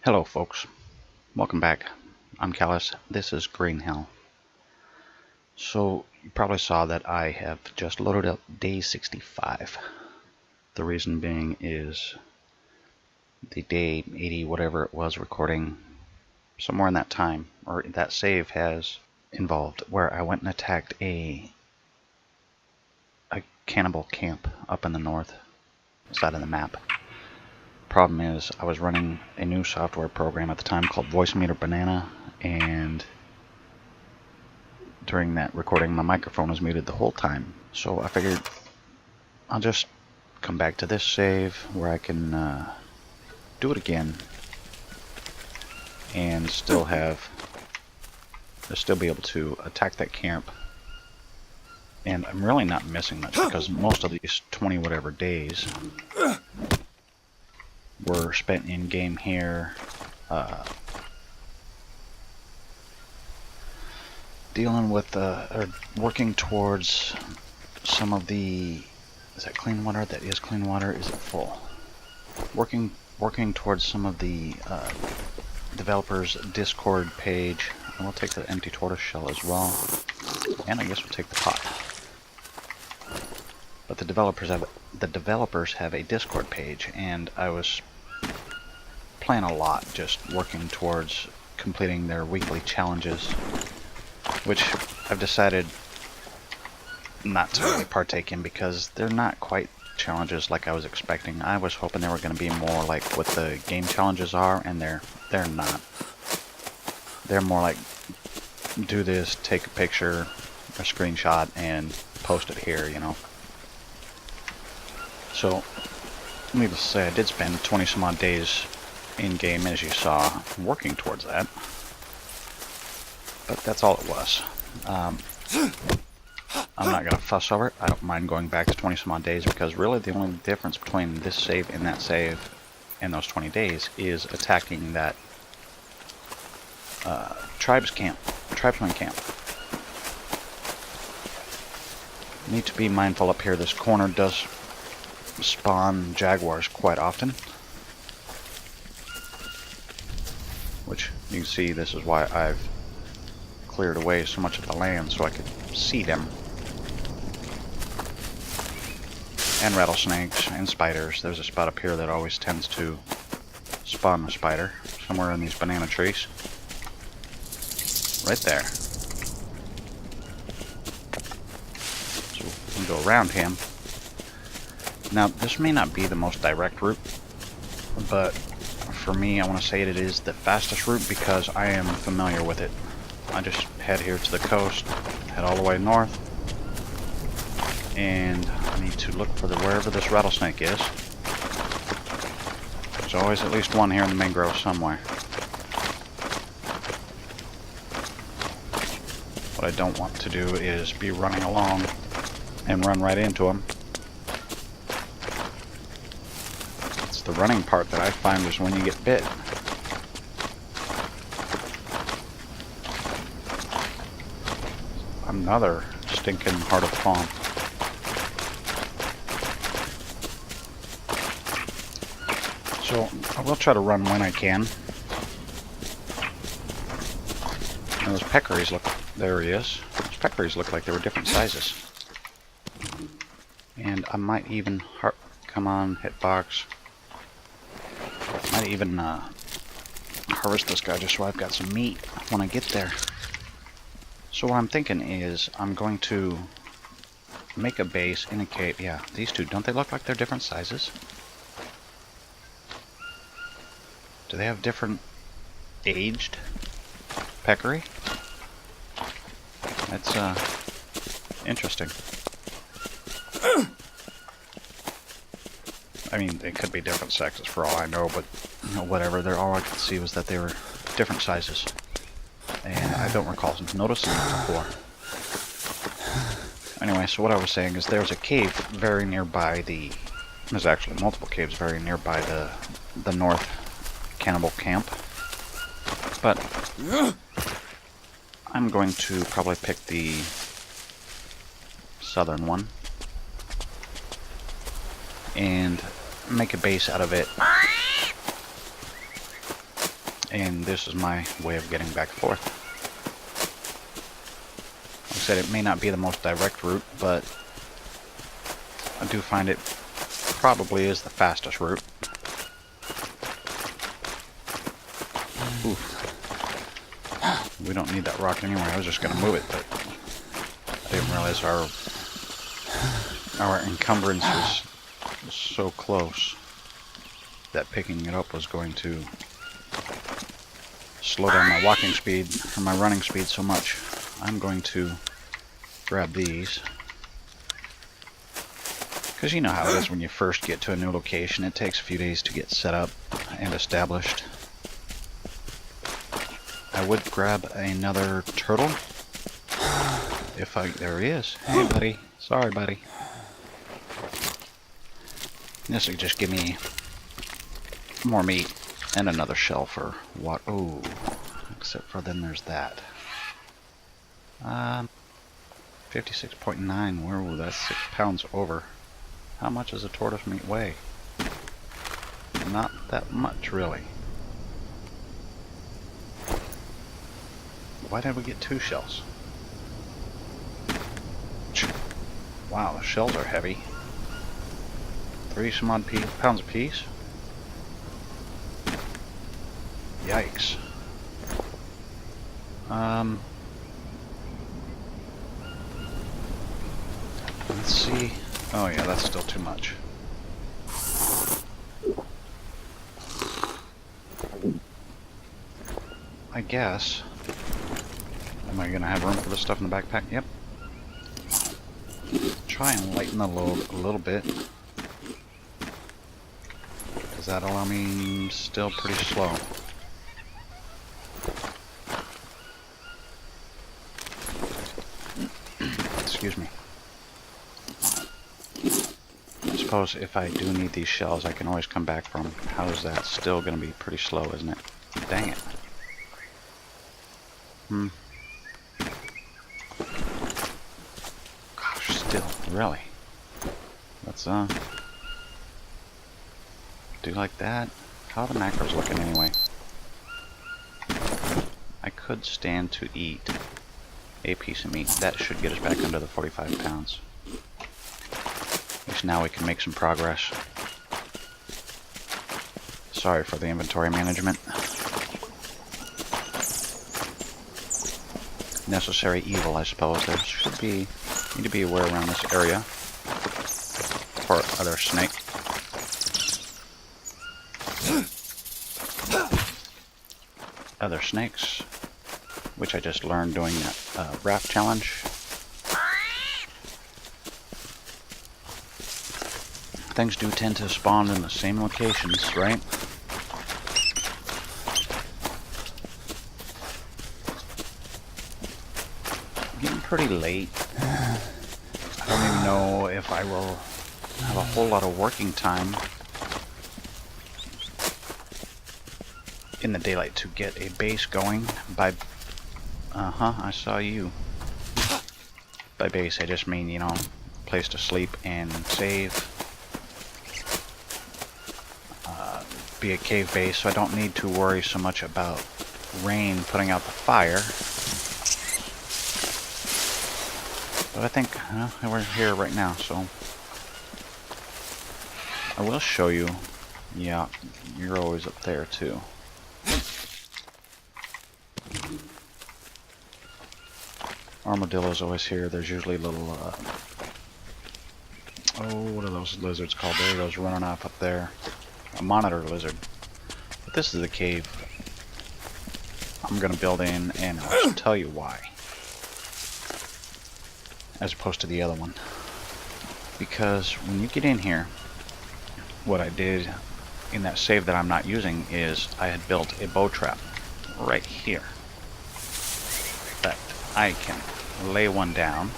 Hello folks, welcome back. I'm Callous, this is Green Hell. So you probably saw that I have just loaded up day 65. The reason being is the day 80 whatever it was recording somewhere in that time, or that save has involved, where I went and attacked a cannibal camp up in the north side of the map. Problem is, I was running a new software program at the time called Voice Meter Banana, and during that recording my microphone was muted the whole time. So I figured I'll just come back to this save where I can do it again and still be able to attack that camp. And I'm really not missing much because most of these 20 whatever days were spent in game here, dealing with or working towards some of the, is that clean water? That is clean water. Is it full? Working towards some of the developers Discord page, and we'll take the empty tortoise shell as well, and I guess we'll take the pot. But the developers have a Discord page, and I was playing a lot, just working towards completing their weekly challenges, which I've decided not to really partake in because they're not quite challenges like I was expecting. I was hoping they were going to be more like what the game challenges are, and they're not. They're more like, do this, take a picture, a screenshot, and post it here, you know. So, needless to say, I did spend 20 some odd days in game, as you saw, working towards that. But that's all it was. I'm not going to fuss over it. I don't mind going back to 20 some odd days, because really the only difference between this save and that save and those 20 days is attacking that tribesman camp. Need to be mindful up here. This corner does spawn jaguars quite often, which you can see. This is why I've cleared away so much of the land so I could see them. And rattlesnakes and spiders. There's a spot up here that always tends to spawn a spider somewhere in these banana trees. Right there. So we can go around him. Now, this may not be the most direct route, but for me, I want to say it is the fastest route because I am familiar with it. I just head here to the coast, head all the way north, and I need to look for wherever this rattlesnake is. There's always at least one here in the mangrove somewhere. What I don't want to do is be running along and run right into him. It's the running part that I find is when you get bit. Another stinking heart of fawn. So I will try to run when I can. And those peccaries look, there he is. Those peccaries look like they were different sizes. And I might even, come on, hitbox. Might even harvest this guy just so I've got some meat when I get there. So what I'm thinking is I'm going to make a base in a cave. Yeah, these two, don't they look like they're different sizes? Do they have different aged peccary? That's interesting. I mean, they could be different sexes for all I know, but you know, whatever. All I could see was that they were different sizes. And I don't recall noticing them before. Anyway, so what I was saying is there's a cave very nearby there's actually multiple caves very nearby the north cannibal camp. But I'm going to probably pick the southern one and make a base out of it And this is my way of getting back and forth. Like I said, it may not be the most direct route, but I do find it probably is the fastest route. Oof. We don't need that rocket anyway. I was just going to move it, but I didn't realize our encumbrance was so close that picking it up was going to slow down my walking speed or my running speed so much. I'm going to grab these, because you know how it is when you first get to a new location. It takes a few days to get set up and established. I would grab another turtle if there he is. Hey buddy, sorry buddy. This would just give me more meat and another shell for what? Oh, except for then there's that. 56.9. Whoa, that's 6 pounds over. How much does a tortoise meat weigh? Not that much, really. Why did we get 2 shells? Wow, the shells are heavy. 30 some odd pounds apiece. Yikes. Let's see. Oh yeah, that's still too much. I guess. Am I gonna have room for this stuff in the backpack? Yep. Try and lighten the load a little bit. Does that allow me still pretty slow? Excuse me. I suppose if I do need these shells, I can always come back from. How is that? Still going to be pretty slow, isn't it? Dang it. Gosh, still, really. Let's, do like that. How are the macros looking anyway? I could stand to eat a piece of meat. That should get us back under the 45 pounds. At least now we can make some progress. Sorry for the inventory management. Necessary evil, I suppose. There should be, need to be aware around this area. Or other snake. Other snakes, which I just learned doing that raft challenge. Things do tend to spawn in the same locations, right? Getting pretty late. I don't even know if I will have a whole lot of working time in the daylight to get a base going by... I saw you. By base, I just mean, you know, place to sleep and save. Be a cave base, so I don't need to worry so much about rain putting out the fire. But I think we're here right now, so I will show you. Yeah, you're always up there too. Armadillo's always here. There's usually little, what are those lizards called? There he goes, running off up there. A monitor lizard. But this is the cave I'm gonna build in, and I'll tell you why. As opposed to the other one. Because when you get in here, what I did in that save that I'm not using is I had built a bow trap right here. That I can lay one down.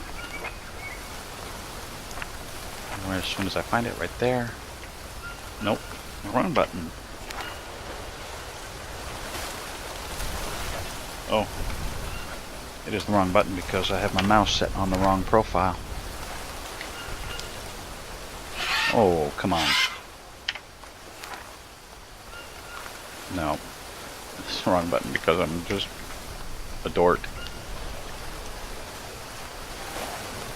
And as soon as I find it, right there. Nope. Wrong button. Oh. It is the wrong button because I have my mouse set on the wrong profile. Oh, come on. No. It's the wrong button because I'm just a dork.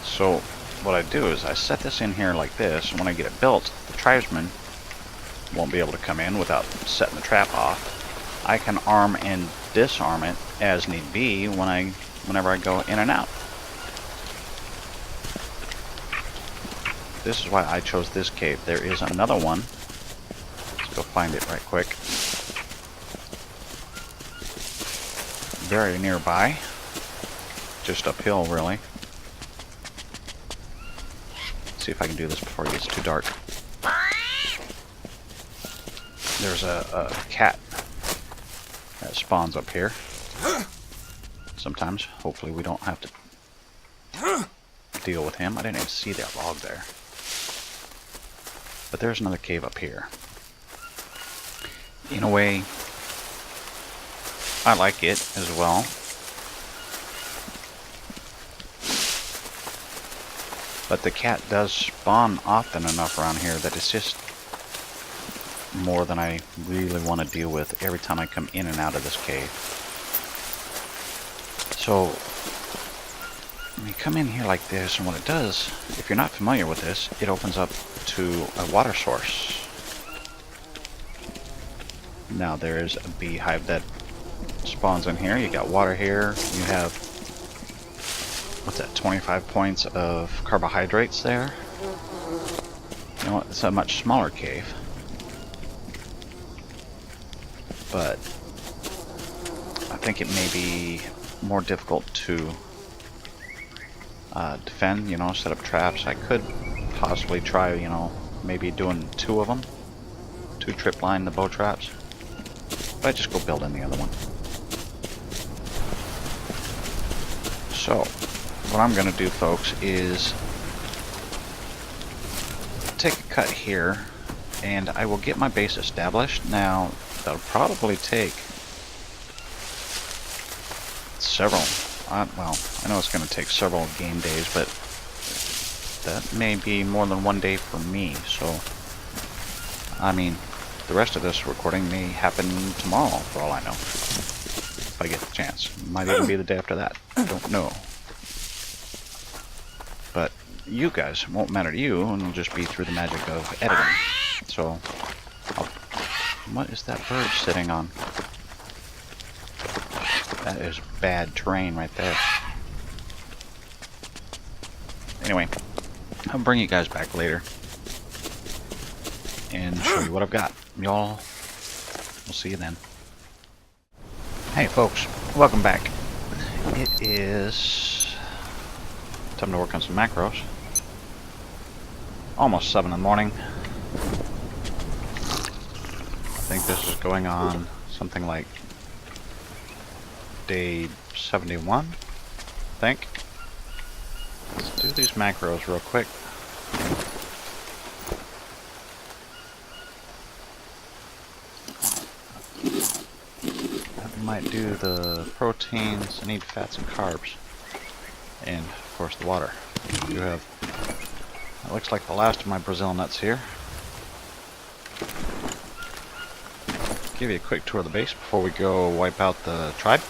So what I do is I set this in here like this, and when I get it built, the tribesman won't be able to come in without setting the trap off. I can arm and disarm it as need be whenever I go in and out. This is why I chose this cave. There is another one. Let's go find it right quick. Very nearby. Just uphill, really. Let's see if I can do this before it gets too dark. There's a cat that spawns up here. Sometimes. Hopefully we don't have to deal with him. I didn't even see that log there. But there's another cave up here. In a way, I like it as well. But the cat does spawn often enough around here that it's just more than I really want to deal with every time I come in and out of this cave. So when you come in here like this, and what it does, if you're not familiar with this, it opens up to a water source. Now there is a beehive that spawns in here. You got water here. You have, what's that, 25 points of carbohydrates there. You know what, it's a much smaller cave. But I think it may be more difficult to defend, you know, set up traps. I could possibly try, you know, maybe doing 2 of them. 2 trip line the bow traps. But I just go build in the other one. So, what I'm going to do, folks, is take a cut here, and I will get my base established. Now, that'll probably take several, well, I know it's going to take several game days, but that may be more than 1 day for me. So, I mean, the rest of this recording may happen tomorrow, for all I know. If I get the chance. Might even be the day after that. I don't know. But you guys, it won't matter to you, and it'll just be through the magic of editing. So, what is that bird sitting on? That is bad terrain right there. Anyway, I'll bring you guys back later and show you what I've got. Y'all, we'll see you then. Hey folks, welcome back. It is time to work on some macros. Almost 7 in the morning. I think this is going on something like day 71, I think. Let's do these macros real quick. I might do the proteins. I need fats and carbs. And, of course, the water. I do have, it looks like the last of my Brazil nuts here. Give you a quick tour of the base before we go wipe out the tribe.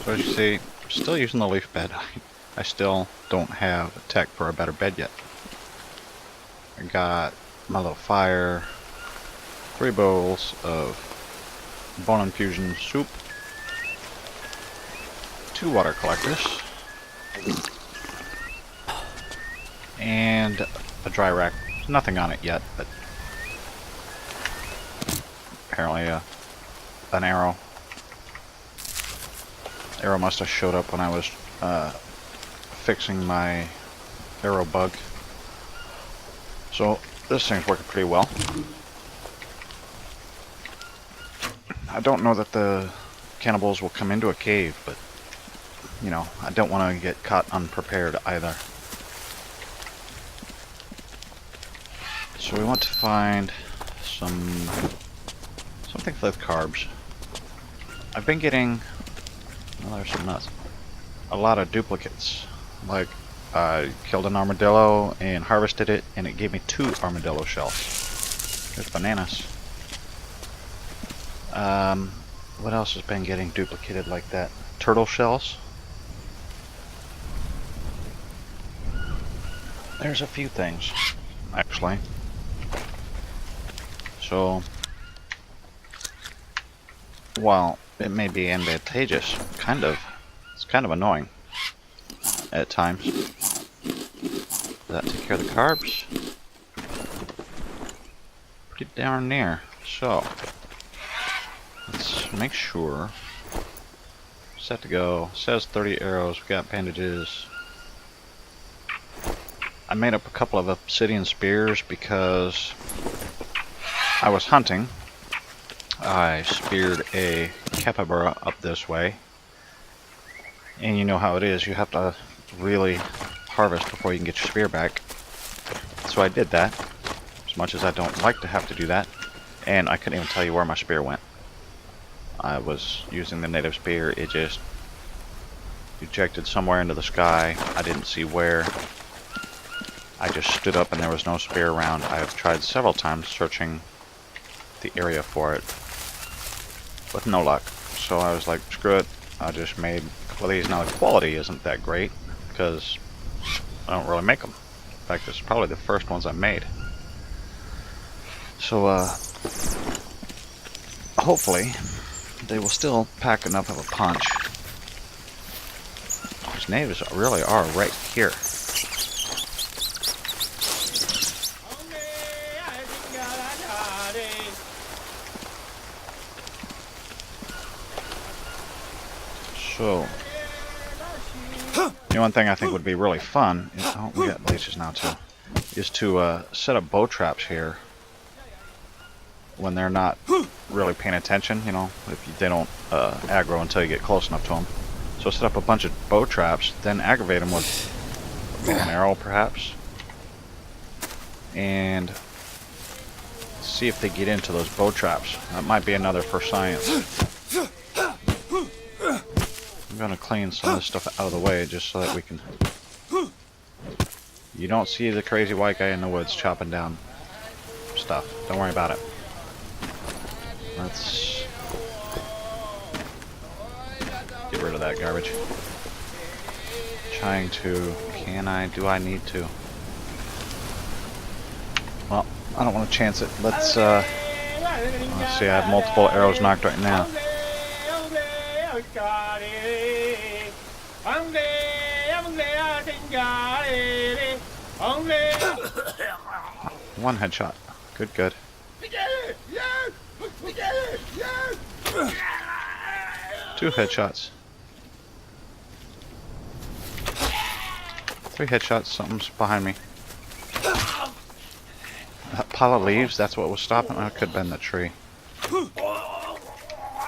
So as you see, I'm still using the leaf bed. I still don't have a tech for a better bed yet. I got my little fire, 3 bowls of bone infusion soup, 2 water collectors, and a dry rack. There's nothing on it yet, but apparently an arrow. Arrow must have showed up when I was fixing my arrow bug. So this thing's working pretty well. I don't know that the cannibals will come into a cave, but you know, I don't want to get caught unprepared either. So we want to find something with carbs. I've been getting, well, there's some nuts, a lot of duplicates. Like I killed an armadillo and harvested it, and it gave me 2 armadillo shells. There's bananas. What else has been getting duplicated like that? Turtle shells. There's a few things, actually. So, while it may be advantageous, it's kind of annoying at times. Does that take care of the carbs? Pretty darn near. So, let's make sure. Set to go. Says 30 arrows. We got bandages. I made up a couple of obsidian spears because I was hunting. I speared a capybara up this way. And you know how it is. You have to really harvest before you can get your spear back. So I did that. As much as I don't like to have to do that. And I couldn't even tell you where my spear went. I was using the native spear. It just ejected somewhere into the sky. I didn't see where. I just stood up and there was no spear around. I've tried several times searching the area for it with no luck. So I was like, screw it. I just made a couple of these. Now the quality isn't that great because I don't really make them. In fact, this is probably the first ones I made. So hopefully they will still pack enough of a punch. These natives really are right here. So, the one thing I think would be really fun is, oh, we got leashes now too, is to set up bow traps here when they're not really paying attention, you know, if they don't aggro until you get close enough to them. So set up a bunch of bow traps, then aggravate them with a bow and arrow perhaps, and see if they get into those bow traps. That might be another for science. I'm gonna clean some of this stuff out of the way just so that we can... You don't see the crazy white guy in the woods chopping down stuff. Don't worry about it. Let's get rid of that garbage. Trying to... do I need to? Well, I don't want to chance it. Let's see, I have multiple arrows knocked right now. One headshot. Good, good. Two headshots. Three headshots. Something's behind me. That pile of leaves, that's what was stopping. Oh, it could have been the tree.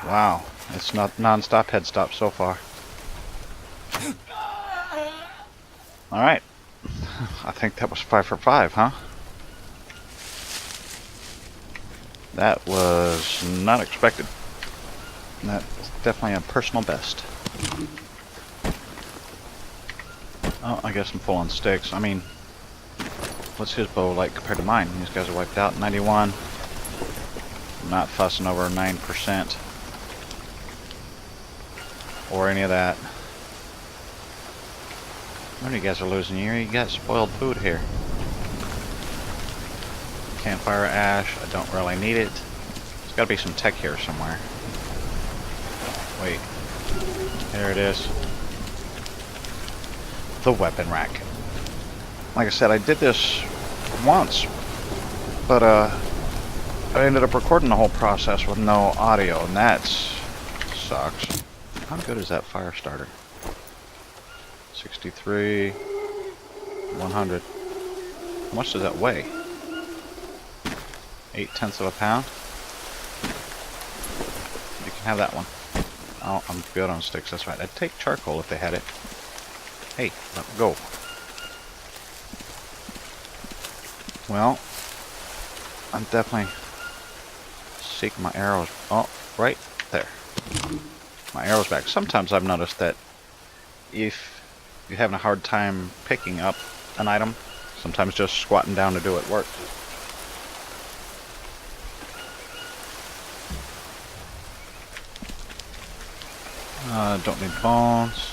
Wow. It's not non-stop head stop so far. Alright. I think that was 5 for 5, huh? That was not expected. That's definitely a personal best. Oh, I guess I'm full on sticks. I mean, what's his bow like compared to mine? These guys are wiped out. 91. I'm not fussing over 9%. Or any of that. None of you guys are losing here. You got spoiled food here. Campfire ash. I don't really need it. There's got to be some tech here somewhere. Wait. There it is. The weapon rack. Like I said, I did this once, but I ended up recording the whole process with no audio, and that sucks. How good is that fire starter? 63, 100. How much does that weigh? 0.8 of a pound? You can have that one. Oh, I'm good on sticks, that's right. I'd take charcoal if they had it. Hey, let me go. Well, I'm definitely seeking my arrows. Oh, right there. My arrows back. Sometimes I've noticed that if you're having a hard time picking up an item, sometimes just squatting down to do it works. Don't need bones.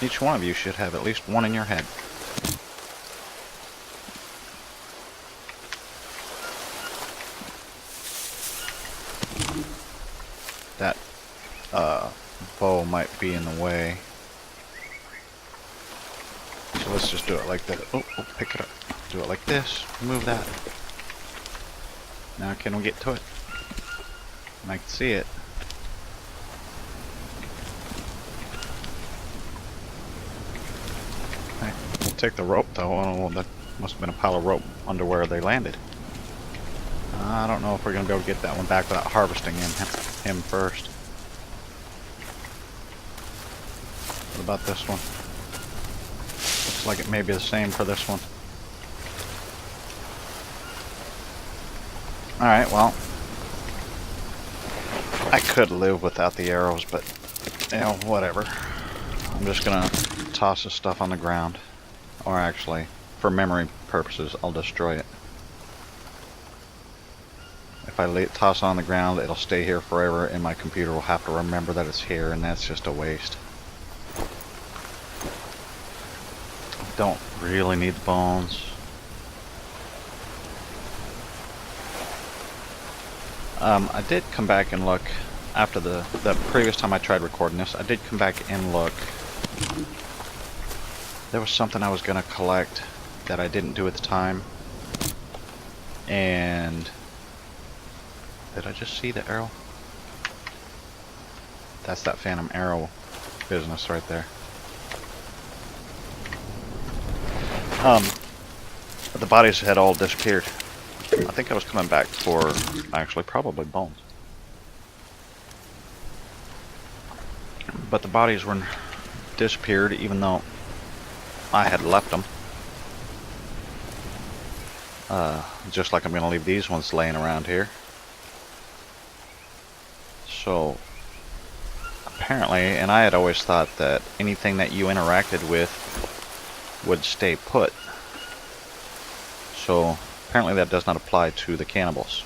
Each one of you should have at least one in your head. That bow might be in the way. So let's just do it like that. Oh, pick it up. Do it like this. Move that. Now can we get to it? I can see it. Hey, we'll take the rope though. Oh, that must have been a pile of rope under where they landed. I don't know if we're going to be able to get that one back without harvesting him first. What about this one? Looks like it may be the same for this one. Alright, well, I could live without the arrows, but, you know, whatever. I'm just gonna toss this stuff on the ground. Or actually, for memory purposes, I'll destroy it. If I toss it on the ground, it'll stay here forever, and my computer will have to remember that it's here, and that's just a waste. Don't really need the bones. I did come back and look after the previous time I tried recording this. I did come back and look. There was something I was going to collect that I didn't do at the time. And did I just see the arrow? That's that phantom arrow business right there. The bodies had all disappeared. I think I was coming back for, actually, probably bones. But the bodies were disappeared, even though I had left them. Just like I'm going to leave these ones laying around here. So, apparently, and I had always thought that anything that you interacted with would stay put. So, apparently that does not apply to the cannibals.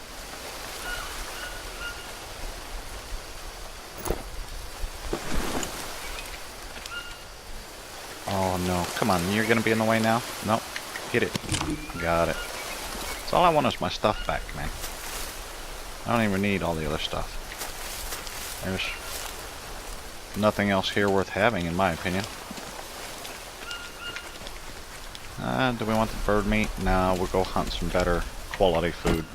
Oh no, come on, you're gonna be in the way now? Nope, get it. Got it. So all I want is my stuff back, man. I don't even need all the other stuff. There's nothing else here worth having, in my opinion. Do we want the bird meat? No, we'll go hunt some better quality food.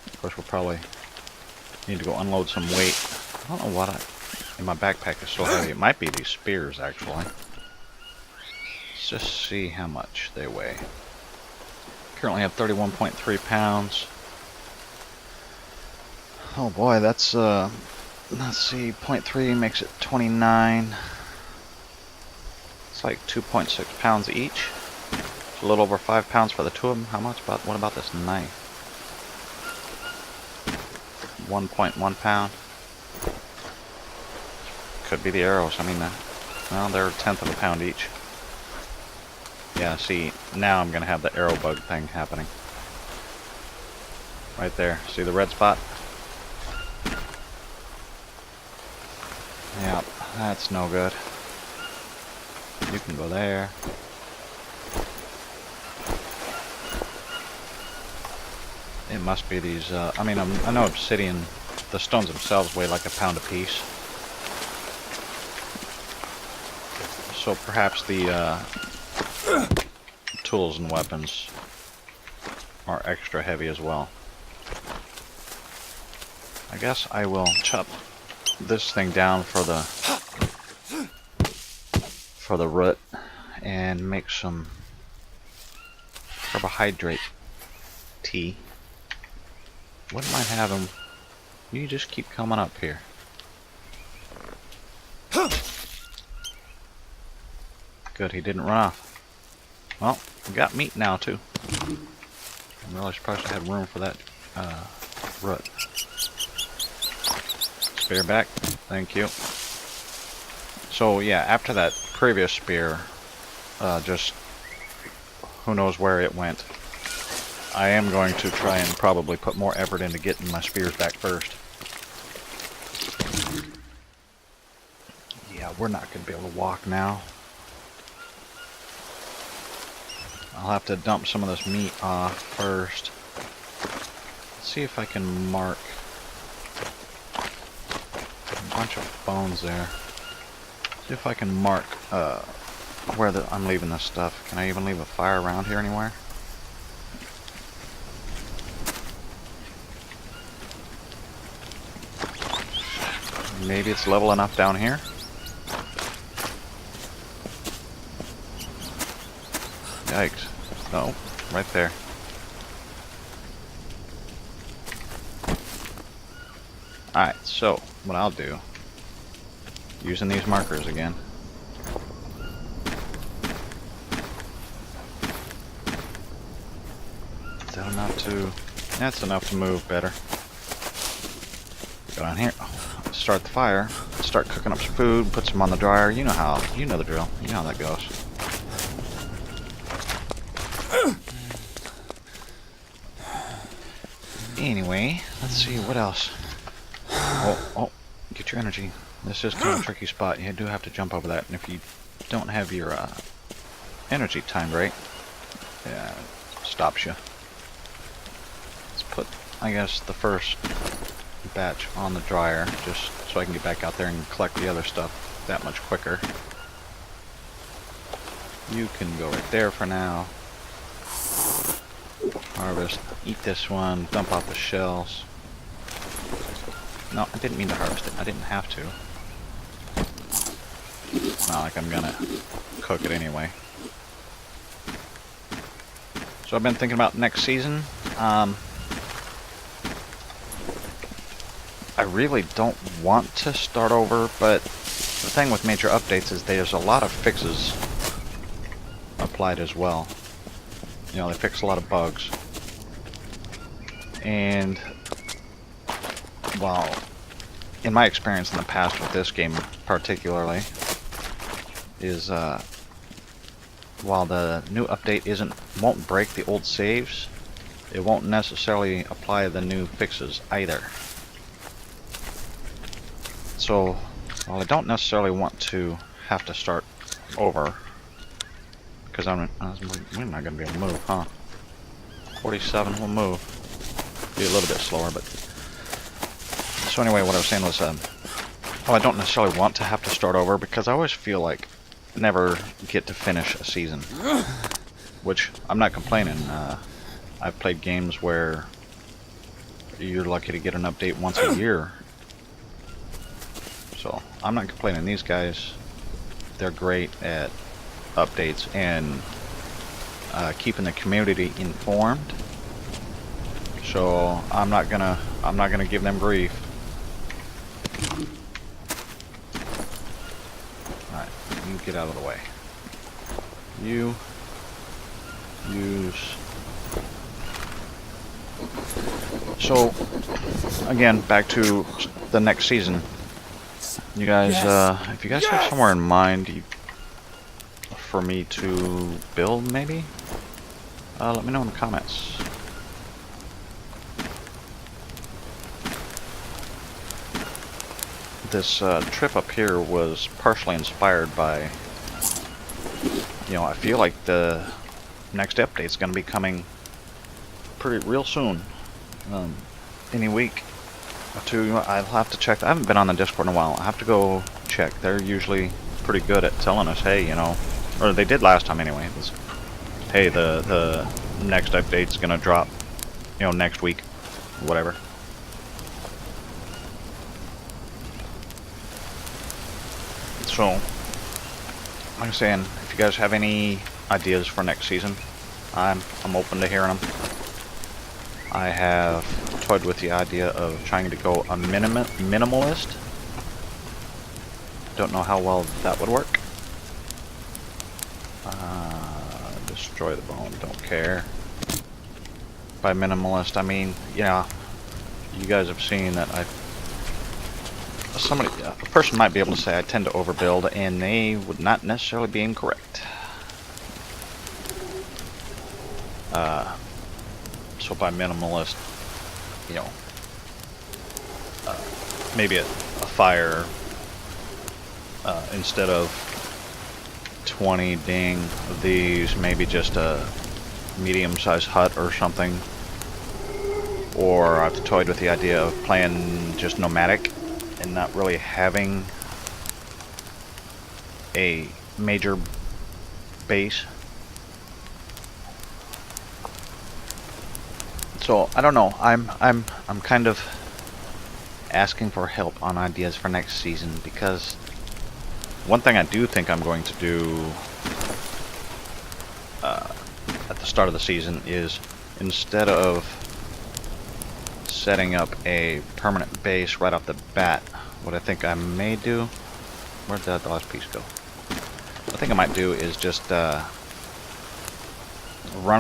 Of course, we'll probably need to go unload some weight. I don't know what in my backpack is so heavy. It might be these spears, actually. Let's just see how much they weigh. Currently have 31.3 pounds. Oh boy, that's, let's see, 0.3 makes it 29. It's like 2.6 pounds each. It's a little over 5 pounds for the two of them. How much about, what about this knife? 1.1 pound. Could be the arrows. I mean, well, they're 1/10 of a pound each. Yeah, see, now I'm going to have the arrow bug thing happening. Right there. See the red spot? Yep, that's no good. You can go there. It must be these, I mean, I know obsidian, the stones themselves weigh like a pound a piece. So perhaps the tools and weapons are extra heavy as well. I guess I will chop this thing down for the root and make some carbohydrate tea. Wouldn't mind having you just keep coming up here. Good, he didn't run off. Well, we got meat now too. I'm really surprised I had room for that root. Spear back, thank you. So yeah, after that previous spear, just who knows where it went. I am going to try and probably put more effort into getting my spears back first. Yeah, we're not going to be able to walk now. I'll have to dump some of this meat off first. Let's see if I can mark a bunch of bones there. See if I can mark where I'm leaving this stuff. Can I even leave a fire around here anywhere? Maybe it's level enough down here. Yikes. No, right there. Alright, so what I'll do, using these markers again. Is that enough to... That's enough to move better. Go down here, start the fire, start cooking up some food, put some on the dryer. You know the drill. You know how that goes. Anyway, let's see what else. Oh, get your energy. This is kind of a tricky spot. You do have to jump over that, and if you don't have your energy timed right, yeah, it stops you. Let's put, I guess, the first batch on the dryer, just so I can get back out there and collect the other stuff that much quicker. You can go right there for now. Harvest, eat this one, dump off the shells. No, I didn't mean to harvest it. I didn't have to. It's not like I'm gonna cook it anyway. So I've been thinking about next season. I really don't want to start over, but the thing with major updates is there's a lot of fixes applied as well. You know, they fix a lot of bugs. And, well, in my experience in the past with this game particularly, is while the new update won't break the old saves, it won't necessarily apply the new fixes either. So, while I don't necessarily want to have to start over, because we're not going to be able to move, huh? 47 will move. Be a little bit slower, but... So anyway, what I was saying was, well, I don't necessarily want to have to start over, because I always feel like I never get to finish a season. Which, I'm not complaining. I've played games where you're lucky to get an update once a year. So, I'm not complaining. These guys, they're great at updates and keeping the community informed. So I'm not gonna give them grief. Alright, you get out of the way. You use. So again, back to the next season. You guys, if you guys have somewhere in mind for me to build, maybe, let me know in the comments. This trip up here was partially inspired by, you know, I feel like the next update's going to be coming real soon. Any week or two. I'll have to check. I haven't been on the Discord in a while. I have to go check. They're usually pretty good at telling us, hey, you know, or they did last time anyway. It was, hey, the next update's going to drop, you know, next week, whatever. So, like I'm saying, if you guys have any ideas for next season, I'm open to hearing them. I have toyed with the idea of trying to go a minimalist. Don't know how well that would work. Destroy the bone, don't care. By minimalist, I mean, yeah, you guys have seen that a person might be able to say I tend to overbuild, and they would not necessarily be incorrect. So by minimalist, you know, maybe a fire instead of 20 ding of these, maybe just a medium-sized hut or something. Or I've toyed with the idea of playing just nomadic and not really having a major base. So I don't know. I'm kind of asking for help on ideas for next season, because one thing I do think I'm going to do at the start of the season is, instead of setting up a permanent base right off the bat, what I think I may do, where did the last piece go? What I think I might do is just run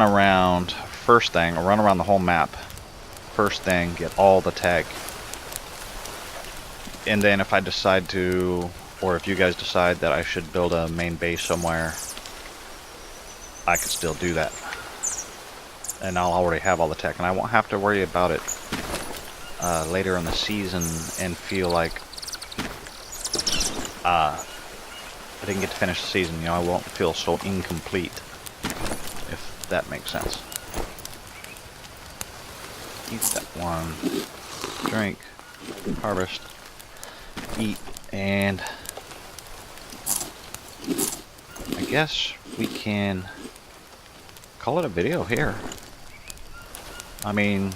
around first thing, or run around the whole map first thing, get all the tech, and then if I decide to, or if you guys decide that I should build a main base somewhere, I could still do that. And I'll already have all the tech, and I won't have to worry about it later in the season and feel like I didn't get to finish the season. You know, I won't feel so incomplete, if that makes sense. Eat that one. Drink. Harvest. Eat. And I guess we can call it a video here. I mean,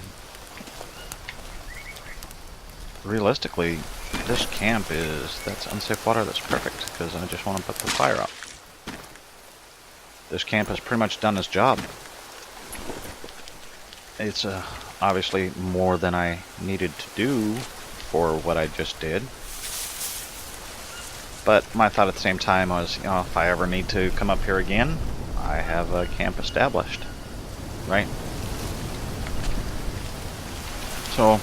realistically, this camp that's unsafe water. That's perfect, because I just want to put the fire out. This camp has pretty much done its job. It's obviously more than I needed to do for what I just did. But my thought at the same time was, you know, if I ever need to come up here again, I have a camp established, right? So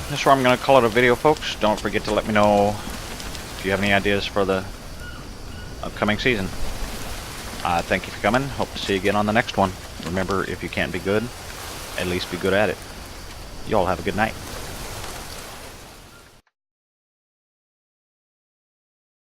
that's where I'm going to call it a video, folks. Don't forget to let me know if you have any ideas for the upcoming season. Thank you for coming. Hope to see you again on the next one. Remember, if you can't be good, at least be good at it. You all have a good night.